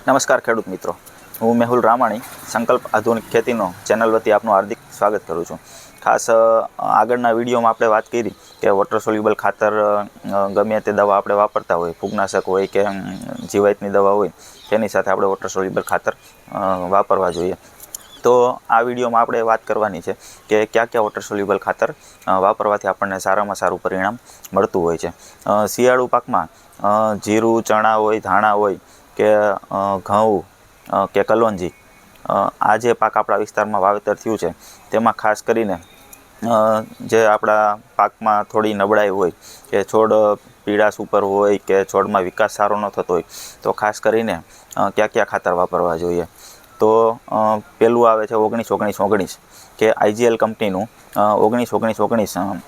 નમસ્કાર ખેડૂત મિત્રો, હું મેહુલ રામાણી સંકલ્પ આધુનિક ખેતીનો ચેનલ વતી આપનું હાર્દિક સ્વાગત કરું છું. ખાસ આગળના વિડીયોમાં આપણે વાત કરી કે વોટર સોલ્યુબલ ખાતર ગમે તે દવા આપણે વાપરતા હોય, ફૂગનાશક હોય કે જીવાતની દવા હોય, તેની સાથે આપણે વોટર સોલ્યુબલ ખાતર વાપરવા જોઈએ. તો આ વિડીયોમાં આપણે વાત કરવાની છે કે કયા કયા વોટર સોલ્યુબલ ખાતર વાપરવાથી આપણને સારામાં સારું પરિણામ મળતું હોય છે. શિયાળુ પાકમાં જીરું, ચણા હોય, ધાણા હોય કે ઘઉં કે કલોંજી, આ જે પાક આપણા વિસ્તારમાં વાવેતર થયું છે તેમાં ખાસ કરીને જે આપણા પાકમાં થોડી નબળાઈ હોય કે છોડ પીળાશ ઉપર હોય કે છોડમાં વિકાસ સારો ન થતો હોય, તો ખાસ કરીને કયા કયા ખાતર વાપરવા જોઈએ. તો પહેલું આવે છે 19-19-19 કે IGL કંપનીનું 19-19-19,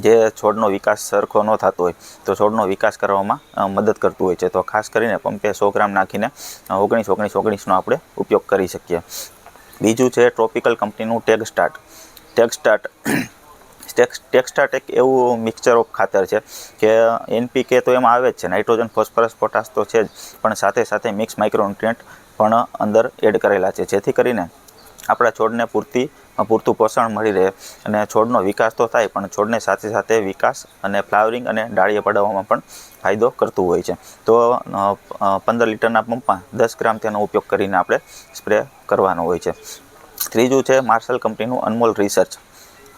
જે છોડનો વિકાસ સરખો ન થતો હોય તો છોડનો વિકાસ કરવામાં મદદ કરતું હોય છે. તો ખાસ કરીને પંપે 100 ગ્રામ નાખીને 19-19-19નો આપણે ઉપયોગ કરી શકીએ. બીજું છે ટ્રોપિકલ કંપનીનું ટેક્સ્ટાર્ટ એક એવું મિક્સચર ઓફ ખાતર છે કે NPK તો એમાં આવે જ છે, નાઇટ્રોજન, ફોસ્ફરસ, પોટાશ તો છે જ, પણ સાથે સાથે મિક્સ માઇક્રોન્યુટ્રિયન્ટ પણ અંદર એડ કરેલા છે, જેથી કરીને આપણા છોડને પૂરતું પોષણ મળી રહે અને છોડનો વિકાસ તો થાય, પણ છોડને સાથે સાથે વિકાસ અને ફ્લાવરિંગ અને ડાળીએ પડાવવામાં પણ ફાયદો કરતું હોય છે. તો 15 લીટરના પંપમાં 10 ગ્રામ તેનો ઉપયોગ કરીને આપણે સ્પ્રે કરવાનો હોય છે. ત્રીજું છે માર્શલ કંપનીનું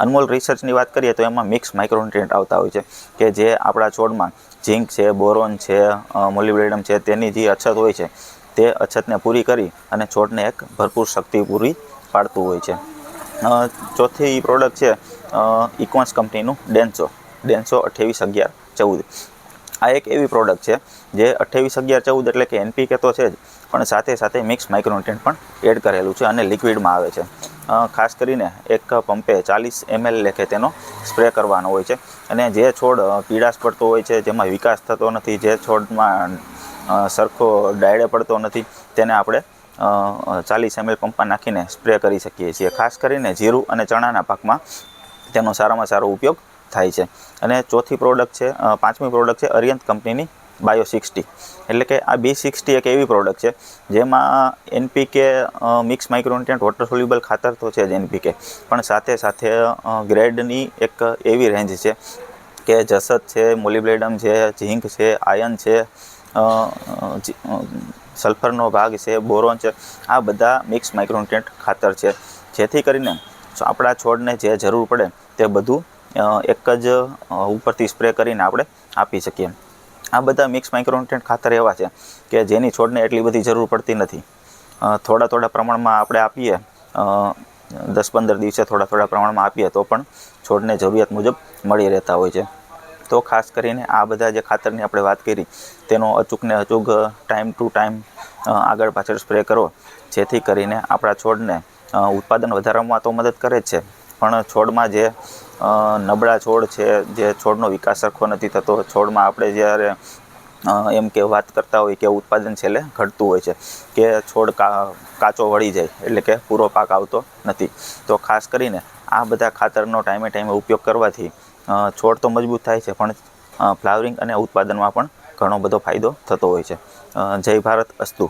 અનમોલ રિસર્ચની વાત કરીએ તો એમાં મિક્સ માઇક્રોન્યુટ્રિયન્ટ આવતા હોય છે કે જે આપણા છોડમાં ઝીંક છે, બોરોન છે, મોલિબ્ડેનમ છે, તેની જે અછત હોય છે તે અછતને પૂરી કરી અને છોડને એક ભરપૂર શક્તિ પૂરી પાડતું હોય છે. ચોથી પ્રોડક્ટ છે ઇક્વાન્સ કંપનીનું ડેન્સો 28-11-14. આ એક એવી પ્રોડક્ટ છે જે 28-11-14 એટલે કે NPK તો છે જ, પણ સાથે સાથે મિક્સ માઇક્રોન્યુટ્રિયન્ટ પણ એડ કરેલું છે અને લિક્વિડમાં આવે છે. ખાસ કરીને એક પંપે 40 ml લેખે તેનો સ્પ્રે કરવાનો હોય છે. અને જે છોડ પીળાશ પડતો હોય છે, જેમાં વિકાસ થતો નથી, જે છોડમાં સરખો ડાયડે પડતો નથી, તેને આપણે 40 ml પંપમાં નાખીને સ્પ્રે કરી શકીએ છીએ. ખાસ કરીને જીરું અને ચણાના પાકમાં તેનો સારામાં સારો ઉપયોગ થાય છે. અને પાંચમી પ્રોડક્ટ છે અરિયંત કંપનીની બાયો 60. એટલે કે આ B60 એક એવી પ્રોડક્ટ છે જેમાં NPK mix micronutrient water soluble ખાતર તો છે જ NPK, પણ સાથે સાથે ગ્રેડની એક એવી રેન્જ છે કે જસત છે, મોલિબ્ડેનમ છે, ઝીંક છે, આયર્ન છે, સલ્ફરનો ભાગ છે, બોરોન છે, આ બધા મિક્સ માઇક્રોન્યુટ્રિયન્ટ ખાતર છે, જેથી કરીને આપણા છોડને જે જરૂર પડે તે બધું એક જ ઉપરથી સ્પ્રે કરીને આપણે આપી શકીએ. આ બધા મિક્સ માઇક્રોન્યુટ્રિયન્ટ ખાતર એવા છે કે જેની છોડને એટલી બધી જરૂર પડતી નથી. થોડા પ્રમાણમાં આપણે આપીએ, 10-15 દિવસે થોડા પ્રમાણમાં આપીએ તો પણ છોડને જરૂરિયાત મુજબ મળી રહેતા હોય છે. તો ખાસ કરીને આ બધા જે ખાતરની આપણે વાત કરી તેનો અચૂકને અચૂક ટાઈમ ટુ ટાઈમ આગળ પાછળ સ્પ્રે કરો, જેથી કરીને આપણા છોડને ઉત્પાદન વધારવામાં તો મદદ કરે જ છે, પણ છોડમાં જે નબળા છોડ છે, જે છોડનો વિકાસ સરખો નથી થતો, છોડમાં આપણે જ્યારે એમ કે વાત કરતા હોય કે ઉત્પાદન છેલ્લે ઘટતું હોય છે કે છોડ કાચો વળી જાય, એટલે કે પૂરો પાક આવતો નથી. તો ખાસ કરીને આ બધા ખાતરનો ટાઈમે ઉપયોગ કરવાથી છોડ તો મજબૂત થાય છે, પણ ફ્લાવરિંગ અને ઉત્પાદનમાં પણ ઘણો બધો ફાયદો થતો હોય છે. જય ભારત, અસ્તુ.